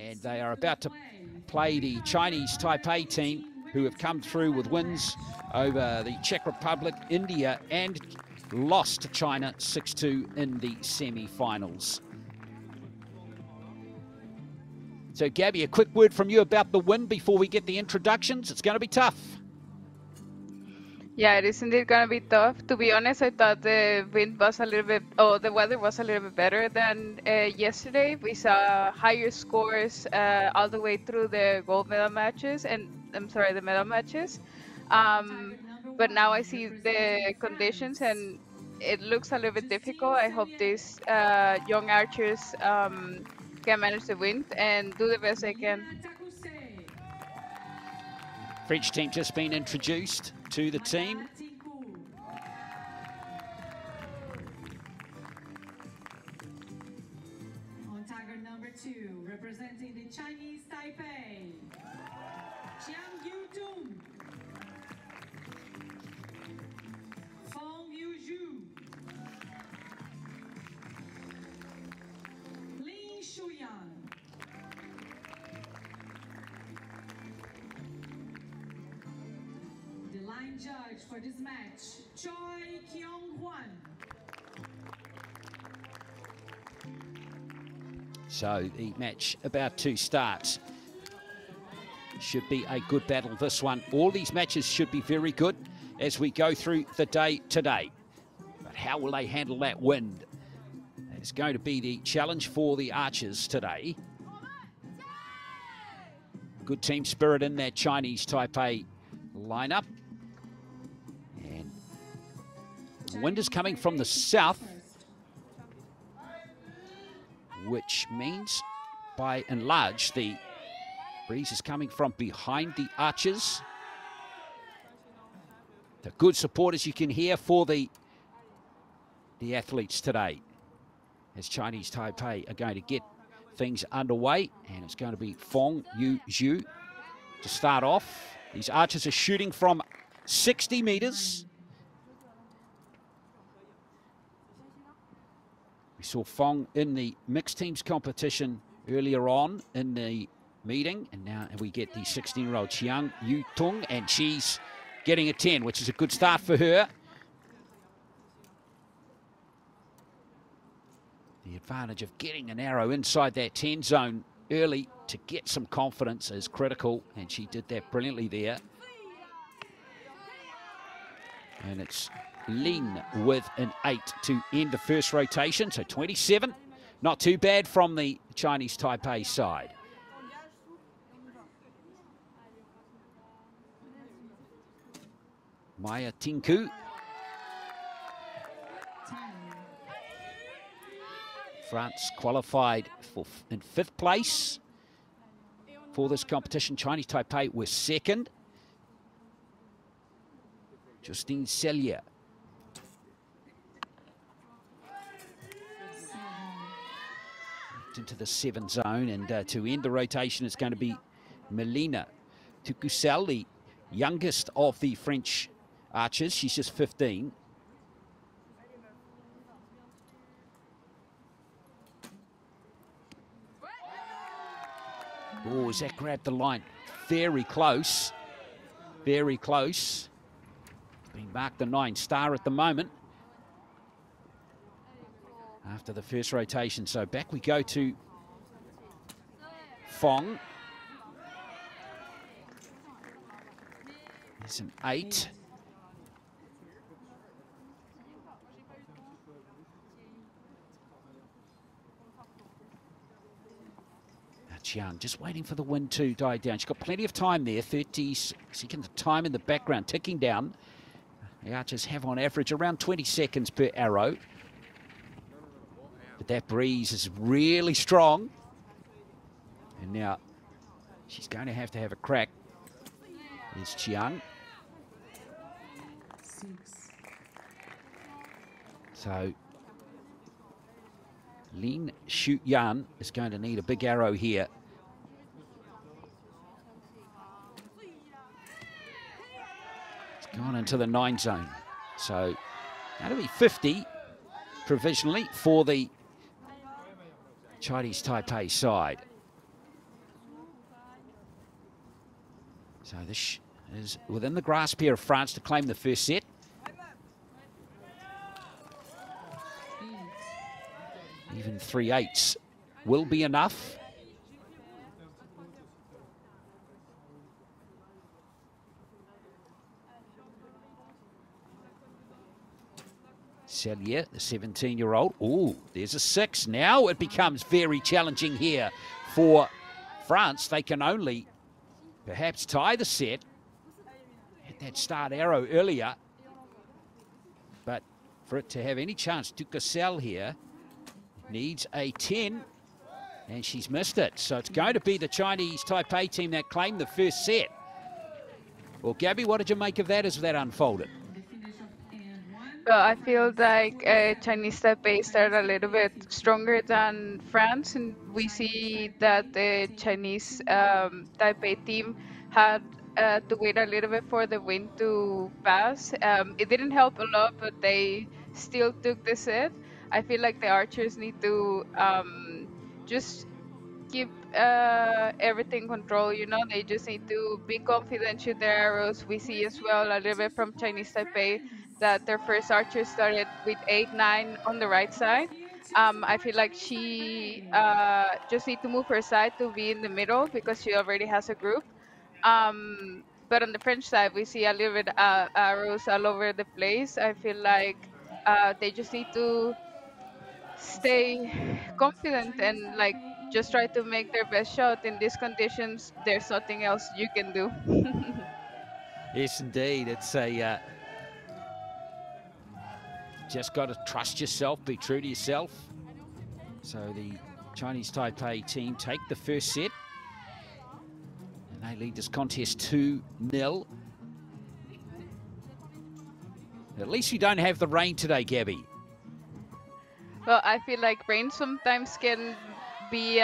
And they are about to play the Chinese Taipei team, who have come through with wins over the Czech Republic, India, and lost to China 6-2 in the semi-finals. So, Gabby, a quick word from you about the win before we get the introductions. It's going to be tough. Yeah, it is indeed going to be tough. To be honest, I thought the wind was a little bit, the weather was a little bit better than yesterday. We saw higher scores all the way through the gold medal matches, and I'm sorry, the medal matches. But now I see the conditions, and it looks a little bit difficult. I hope these young archers can manage the wind and do the best they can. French team just been introduced to the team. On tiger number 2, representing the Chinese Taipei, Jiang Yudong, Feng Yuzhu, Lin Shuyan. The line judge for this match, Choi Kyung-hwan. So the match about to start. Should be a good battle, this one. All these matches should be very good as we go through the day today. But how will they handle that wind? It's going to be the challenge for the archers today. Good team spirit in that Chinese Taipei lineup. And the wind is coming from the south, which means by and large the breeze is coming from behind the archers. The good support, as you can hear, for the athletes today, as Chinese Taipei are going to get things underway, and it's going to be Feng Yuzhu to start off. These archers are shooting from 60 meters. We saw Feng in the mixed teams competition earlier on in the meeting, and now we get the 16-year-old Jiang Yudong, and she's getting a 10, which is a good start for her. The advantage of getting an arrow inside that 10 zone early to get some confidence is critical, and she did that brilliantly there. And it's Lin with an 8 to end the first rotation, so 27. Not too bad from the Chinese Taipei side. Maya Tinku. France qualified in 5th place for this competition. Chinese Taipei were 2nd. Justine Sellier. Into the 7 zone, and to end the rotation it's going to be Melina Tukusel, the youngest of the French archers. She's just 15. Oh, Zach grabbed the line. Very close. Very close. Being marked the 9-star at the moment after the first rotation. So back we go to Feng. There's an 8. Jiang just waiting for the wind to die down. She's got plenty of time there, 30 seconds of time in the background, ticking down. The archers have on average around 20 seconds per arrow. But that breeze is really strong. And now she's going to have a crack. There's Jiang. 6. So Lin Shuyan is going to need a big arrow here. It's gone into the 9 zone. So that'll be 50 provisionally for the Chinese Taipei side. So this is within the grasp here of France to claim the first set. Even 3-8s will be enough. Cellier, the 17-year-old. Oh, there's a 6. Now it becomes very challenging here for France. They can only perhaps tie the set. Had that start arrow earlier. But for it to have any chance, Ducassel here needs a 10. And she's missed it. So it's going to be the Chinese Taipei team that claimed the first set. Well, Gabby, what did you make of that as that unfolded? Well, I feel like Chinese Taipei started a little bit stronger than France, and we see that the Chinese Taipei team had to wait a little bit for the wind to pass. It didn't help a lot, but they still took the set. I feel like the archers need to just keep everything control, you know. They just need to be confident, shoot their arrows. We see as well a little bit from Chinese Taipei that their first archer started with 8-9 on the right side. I feel like she just need to move her side to be in the middle because she already has a group. But on the French side, we see a little bit arrows all over the place. I feel like they just need to stay confident and like just try to make their best shot. In these conditions, there's nothing else you can do. Yes, indeed. It's a just got to trust yourself, be true to yourself. So the Chinese Taipei team take the first set. And they lead this contest 2-0. At least you don't have the rain today, Gabby. Well, I feel like rain sometimes can be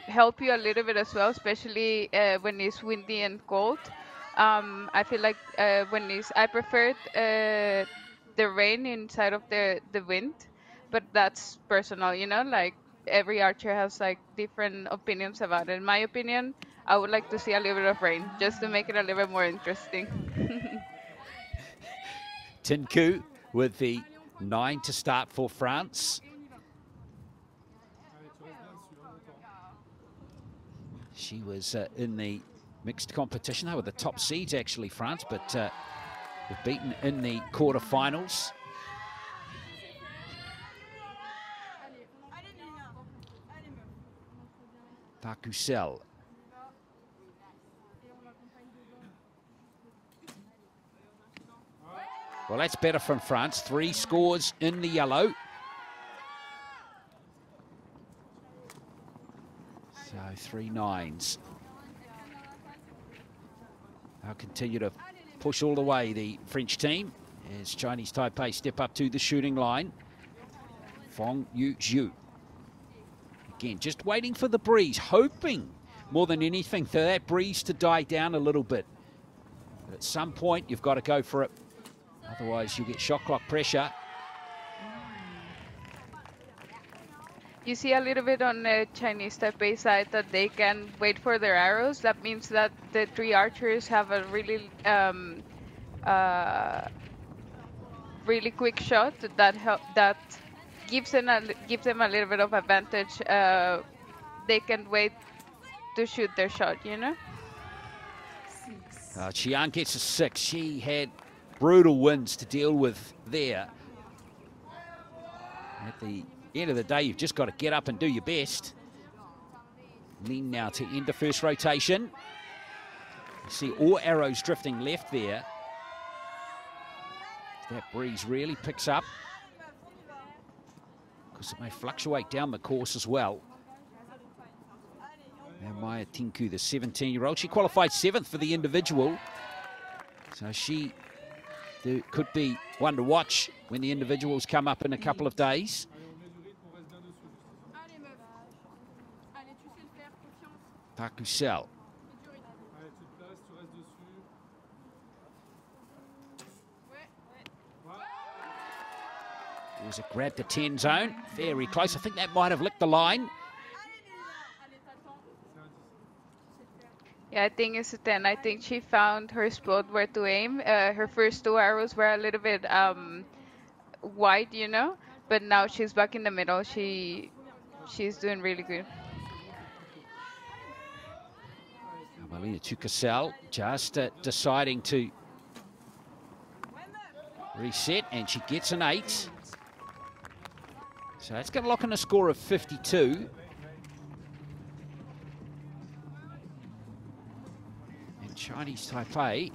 help you a little bit as well, especially when it's windy and cold. I feel like when it's, I prefer the rain inside of the wind, but that's personal, you know, like every archer has like different opinions about it. In my opinion, I would like to see a little bit of rain just to make it a little bit more interesting. Tinku with the 9 to start for France. She was in the mixed competition. They were the top seeds, actually, France, but were beaten in the quarterfinals. Parcusel. Well, that's better from France. 3 scores in the yellow. So 3 9s. They'll continue to push all the way, the French team, as Chinese Taipei step up to the shooting line. Fong Yu Zhu. Again, just waiting for the breeze, hoping more than anything for that breeze to die down a little bit. But at some point, you've got to go for it. Otherwise, you'll get shot clock pressure. You see a little bit on the Chinese Taipei side that they can wait for their arrows. That means that the 3 archers have a really, really quick shot that gives them a little bit of advantage. They can wait to shoot their shot, you know. Chiang gets a 6. She had brutal winds to deal with there. At the end of the day, you've just got to get up and do your best. Lin now to end the first rotation. You see all arrows drifting left there. That breeze really picks up, because it may fluctuate down the course as well. Now Maya Tinku, the 17-year-old, she qualified 7th for the individual. So she could be one to watch when the individuals come up in a couple of days. Parcusel. It was a grab to 10 zone, very close. I think that might have licked the line. Yeah, I think it's a 10. I think she found her spot where to aim. Her first 2 arrows were a little bit wide, you know, but now she's back in the middle. She's doing really good. Melina Tucasel just deciding to reset, and she gets an 8. So that's going to lock in a score of 52. And Chinese Taipei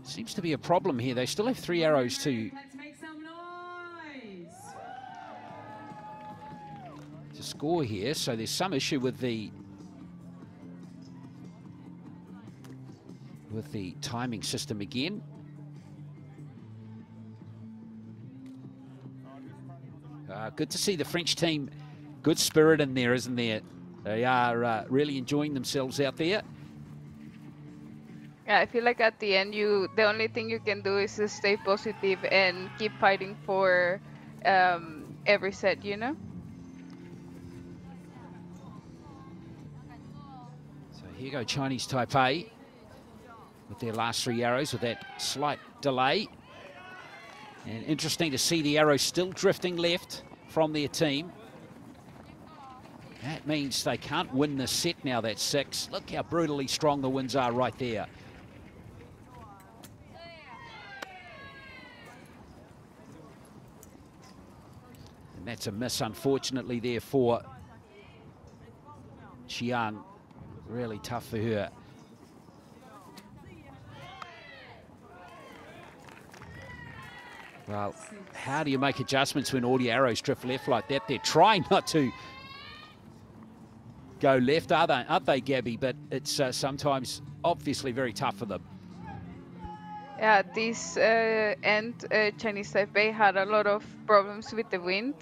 seems to be a problem here. They still have 3 arrows to score here, so there's some issue with the timing system again. Good to see the French team, good spirit in there, isn't there? They are really enjoying themselves out there. Yeah, I feel like at the end, the only thing you can do is to stay positive and keep fighting for every set, you know? So here you go, Chinese Taipei with their last 3 arrows with that slight delay. And interesting to see the arrows still drifting left from their team. That means they can't win this set now, that's 6. Look how brutally strong the winds are right there. And that's a miss, unfortunately, there for Chiang. Really tough for her. Well, how do you make adjustments when all your arrows drift left like that? They're trying not to go left, aren't they, Gabby? But it's sometimes obviously very tough for them. Yeah, this end, Chinese Taipei had a lot of problems with the wind.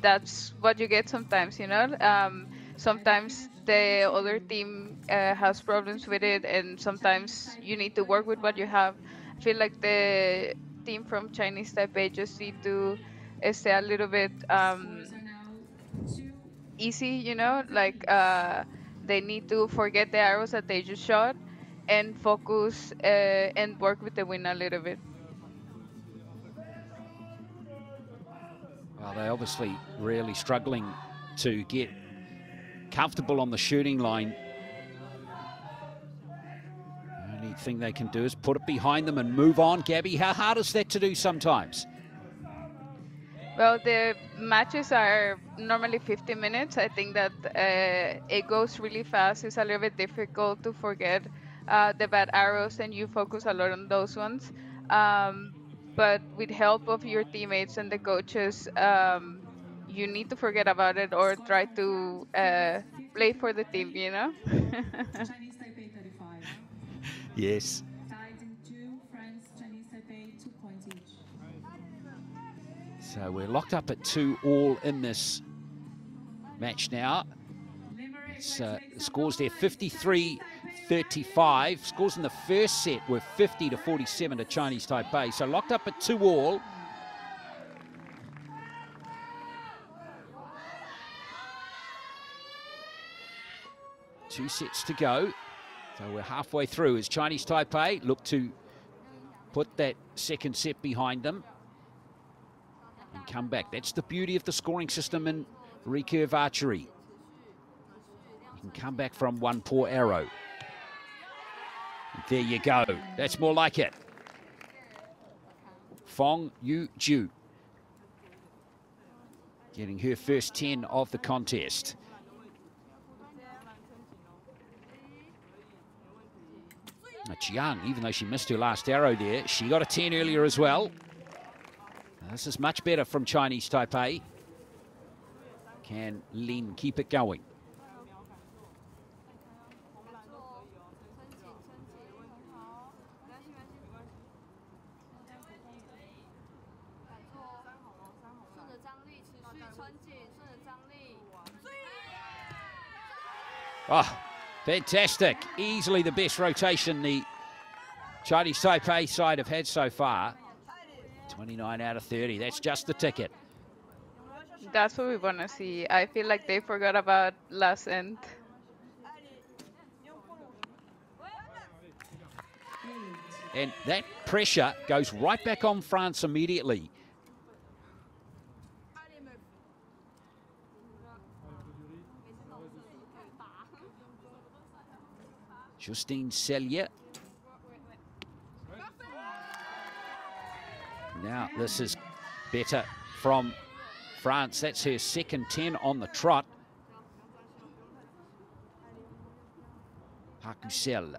That's what you get sometimes, you know? Sometimes the other team has problems with it, and sometimes you need to work with what you have. I feel like the team from Chinese Taipei just need to stay a little bit easy, you know, like they need to forget the arrows that they just shot and focus and work with the wind a little bit. Well, they're obviously really struggling to get comfortable on the shooting line. The only thing they can do is put it behind them and move on. Gabby, how hard is that to do sometimes? Well, the matches are normally 50 minutes. I think that it goes really fast. It's a little bit difficult to forget the bad arrows, and you focus a lot on those ones. But with help of your teammates and the coaches, you need to forget about it or try to play for the team, you know? Chinese Taipei 35. Yes. Tied in 2, France, Chinese Taipei 2 points each. So we're locked up at 2-all in this match now. It's, the scores there 53-35. Scores in the first set were 50-47 to Chinese Taipei. So locked up at 2-all. Two sets to go. So we're halfway through as Chinese Taipei look to put that second set behind them and come back. That's the beauty of the scoring system in recurve archery. You can come back from one poor arrow. There you go. That's more like it. Fong Yu Ju getting her first 10 of the contest. Chiang, even though she missed her last arrow there, she got a 10 earlier as well. This is much better from Chinese Taipei. Can Lin keep it going? Oh, fantastic. Easily the best rotation the Chinese Taipei side have had so far. 29 out of 30. That's just the ticket. That's what we want to see. I feel like they forgot about last end. And that pressure goes right back on France immediately. Justine Cellier. Now this is better from France. That's her second 10 on the trot. Hakusel.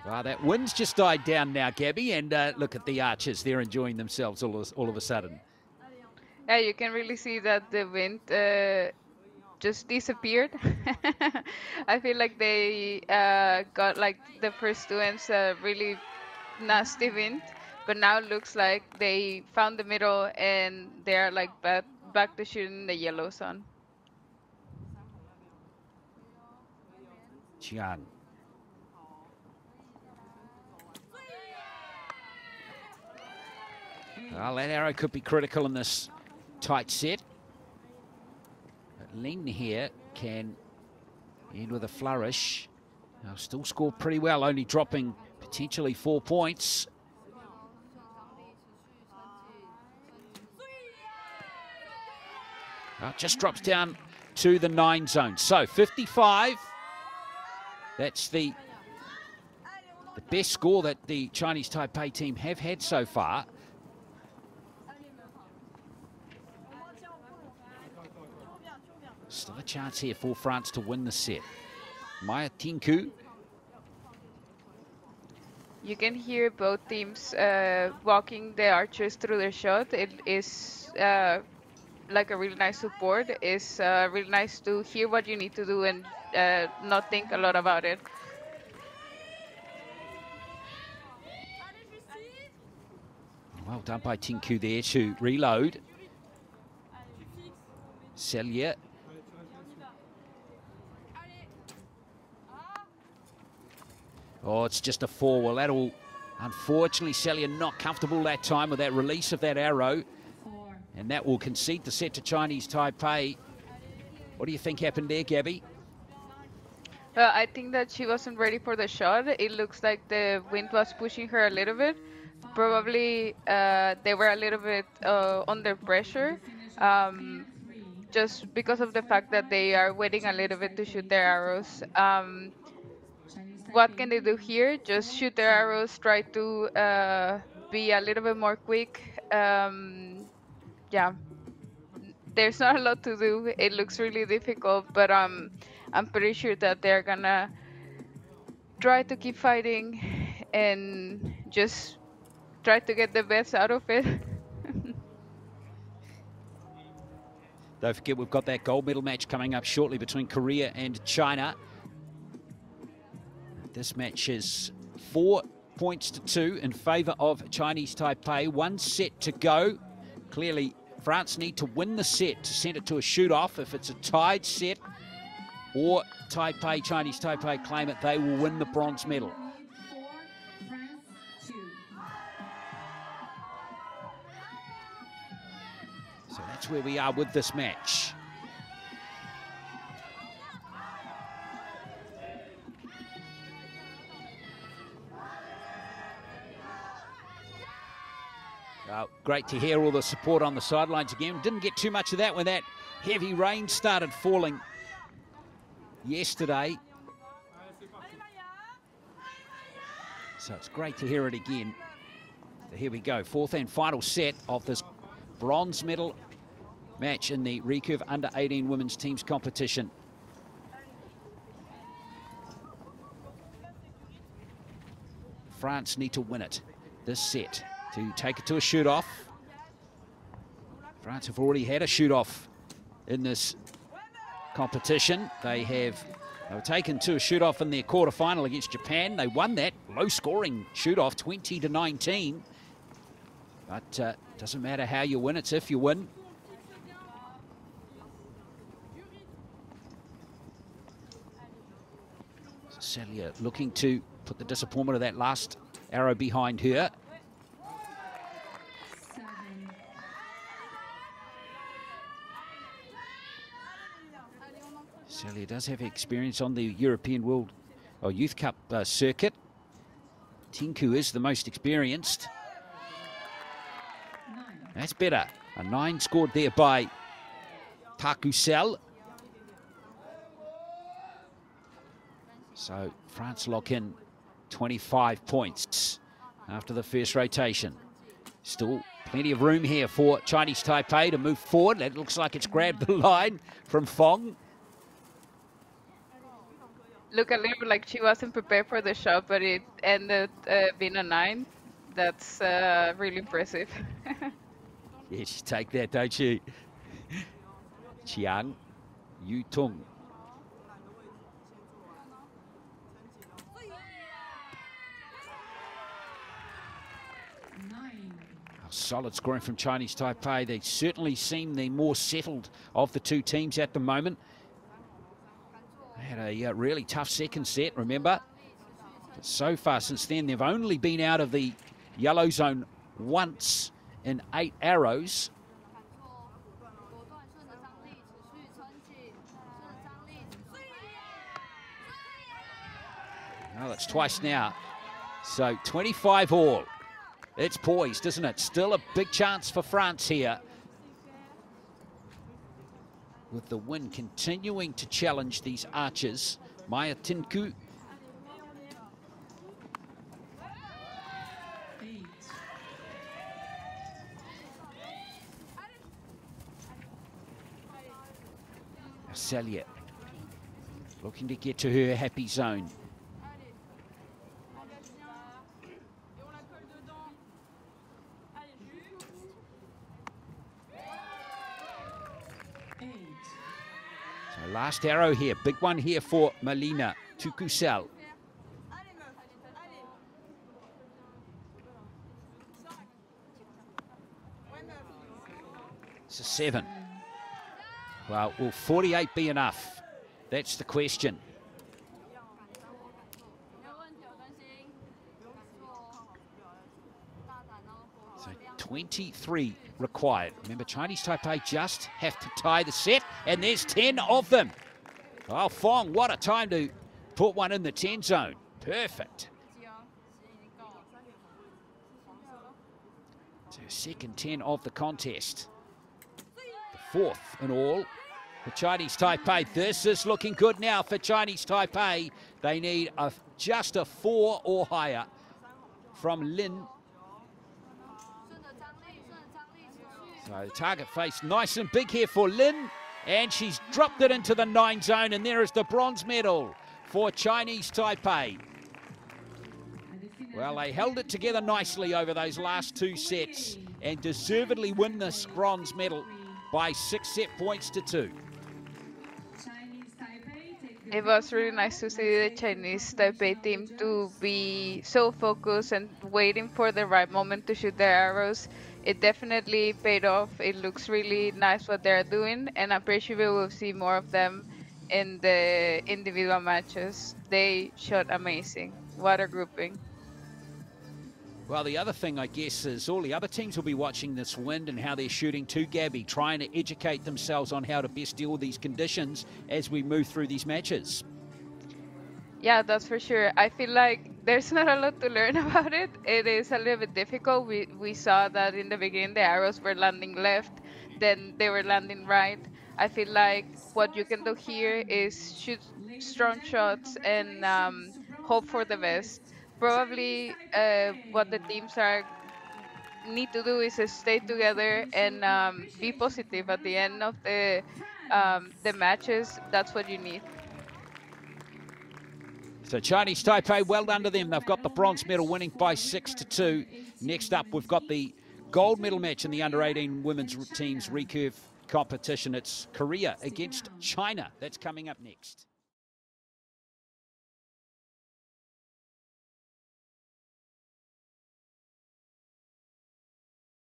Well, that wind's just died down now, Gabby, and look at the archers. They're enjoying themselves all of a sudden. Yeah, you can really see that the wind just disappeared. I feel like they got like the first two ends really nasty wind, but now it looks like they found the middle and they're like back to shooting the yellow zone. Chiang. Well, that arrow could be critical in this tight set. But Lin here can end with a flourish. They'll still score pretty well, only dropping potentially 4 points. Well, just drops down to the 9 zone. So 55. That's the best score that the Chinese Taipei team have had so far. Still a chance here for France to win the set. Maya Tinku. You can hear both teams walking the archers through their shot. It is like a really nice support. It's really nice to hear what you need to do and not think a lot about it. Well done by Tinku there to reload. Cellier. Oh, it's just a 4. Well, that'll, unfortunately, Cellier not comfortable that time with that release of that arrow. And that will concede the set to Chinese Taipei. What do you think happened there, Gabby? I think that she wasn't ready for the shot. It looks like the wind was pushing her a little bit. Probably they were a little bit under pressure. Just because of the fact that they are waiting a little bit to shoot their arrows. What can they do here? Just shoot their arrows, try to be a little bit more quick. Yeah, there's not a lot to do. It looks really difficult, but I'm pretty sure that they're gonna try to keep fighting and just try to get the best out of it. Don't forget, we've got that gold medal match coming up shortly between Korea and China. This match is 4 points to 2 in favour of Chinese Taipei. 1 set to go. Clearly, France need to win the set to send it to a shoot-off. If it's a tied set or Taipei, Chinese Taipei claim it, they will win the bronze medal. So that's where we are with this match. Great to hear all the support on the sidelines again. Didn't get too much of that when that heavy rain started falling yesterday. So it's great to hear it again. So here we go, 4th and final set of this bronze medal match in the Recurve Under-18 Women's Teams competition. France need to win it, this set, to take it to a shoot-off. France have already had a shoot-off in this competition. They were taken to a shoot-off in their quarter-final against Japan. They won that low-scoring shoot-off, 20-19. But doesn't matter how you win, it's if you win. Cellier looking to put the disappointment of that last arrow behind her. 7. Celia does have experience on the European World or Youth Cup circuit. Tinku is the most experienced. 9. That's better. A 9 scored there by Takusel. So France lock in 25 points after the first rotation. Still plenty of room here for Chinese Taipei to move forward. It looks like it's grabbed the line from Fong. Look a little like she wasn't prepared for the shot, but it ended being a 9. That's really impressive. Yes, you take that, don't you? Chiang Yu Tung. Solid scoring from Chinese Taipei. They certainly seem the more settled of the two teams at the moment. They had a really tough second set, remember? But so far since then, they've only been out of the yellow zone once in 8 arrows. Well, it's twice now. So 25 all. It's poised, isn't it? Still a big chance for France here. With the wind continuing to challenge these archers. Maya Tinku. 8. Celia looking to get to her happy zone. So last arrow here, big one here for Melina Tukusel. It's a 7. Well, will 48 be enough? That's the question. So 23 required. Remember, Chinese Taipei just have to tie the set, and there's 10 of them. Oh, Fong, what a time to put one in the 10 zone. Perfect. So second 10 of the contest. The 4th in all for Chinese Taipei. This is looking good now for Chinese Taipei. They need just a 4 or higher from Lin. So the target face nice and big here for Lin, and she's dropped it into the 9 zone, and there is the bronze medal for Chinese Taipei. Well, they held it together nicely over those last 2 sets and deservedly win this bronze medal by 6 set points to 2. It was really nice to see the Chinese Taipei team to be so focused and waiting for the right moment to shoot their arrows. It definitely paid off. It looks really nice what they're doing, and I'm pretty sure we will see more of them in the individual matches. They shot amazing. What a grouping. Well, the other thing, I guess, is all the other teams will be watching this wind and how they're shooting too, Gabby, trying to educate themselves on how to best deal with these conditions as we move through these matches. Yeah, that's for sure. I feel like there's not a lot to learn about it. It is a little bit difficult. We saw that in the beginning the arrows were landing left, then they were landing right. I feel like what you can do here is shoot strong shots and hope for the best. Probably what the teams need to do is stay together and be positive at the end of the matches. That's what you need. So Chinese Taipei, well done to them. They've got the bronze medal, winning by 6 to 2. Next up, we've got the gold medal match in the under-18 women's team's recurve competition. It's Korea against China. That's coming up next.